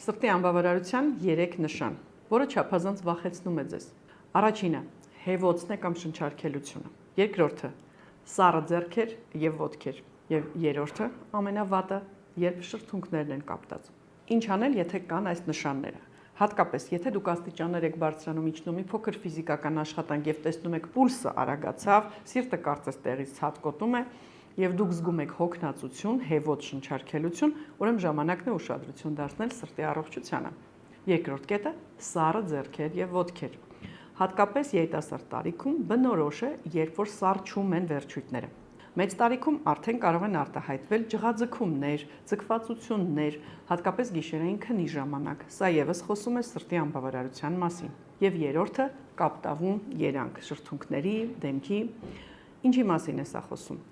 Սրտի անբավարարության 3 նշան, որը չափազանց վախեցնում է ձեզ։ Առաջինը՝ հեվոցն է կամ շնչառքելությունը։ Երկրորդը՝ սառը ձեռքեր եւ ոտքեր։ Եվ երրորդը՝ ամենավատը, երբ շրթունքներն են կապտած։ Ինչ անել, եթե կան այս նշանները։ Հատկապես, եթե դուք աստիճաններ եք բարձրանում, իջնում մի փոքր ֆիզիկական աշխատանք եւ տեսնում եք պուլսը արագացավ, սիրտը կարծես տեղից ցածկոտում է, եւ դուք զգում եք հոգնածություն, հեվոց շնչառքելություն, ուրեմն ժամանակն է ուշադրություն դարձնել սրտի առողջությանը։ Երկրորդ կետը՝ սառը ձեռքեր եւ ոտքեր։ Հատկապես երիտասարդ տարիքում բնորոշ է, երբ որ սառչում են վերջույթները։ Մեծ տարիքում արդեն կարող են արտահայտվել ջղաձգումներ, ձգվածություններ, հատկապես գիշերային քնի ժամանակ։ Սա եւս խոսում է սրտի անբավարարության մասին։ Եվ երրորդը՝ կապտավուն երանգ շրթունքների, դեմքի։ Ինչի մասին է սա խոսում։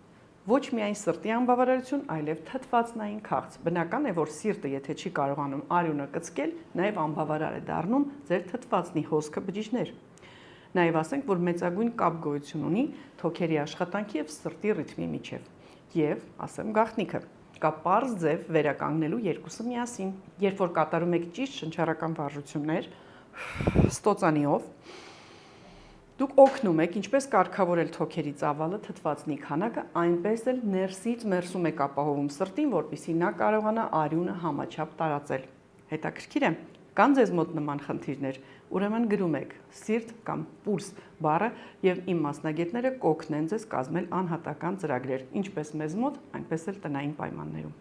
Ոչ միայն սրտի անբավարարություն, այլև թթվածնային քաղց։ Բնական է, որ սիրտը, եթե չի կարողանում արյունը կծկել, նաև անբավարար է դառնում ձեր թթվածնի հոսքը բջիջներ։ Նաև ասենք, որ մեծագույն կապ գոյություն ունի թոքերի աշխատանքի եւ սրտի ռիթմի միջև։ Եվ ասեմ գաղտնիքը, կա պարզ ձև վերականգնելու երկուսը միասին։ Երբ որ կատարում եք ճիշտ շնչառական վարժություններ, ստոցանիով, դուք օգնում եք ինչպես կարգավորել թոքերի ծավալը, թթվածնի քանակը, այնպես էլ ներսից մերսում եք ապահովում սրտին, որպեսզի նա կարողանա արյունը համաչափ տարածել։ Հետաքրքիր է, կան ձեզ մոտ նման խնդիրներ, ուրեմն գրում եք սիրտ կամ պուլս բառը եւ իմ մասնագետները կօգնեն ձեզ կազմել անհատական ծրագրեր, ինչպես մեզ մոտ, այնպես էլ տնային պայմաններում։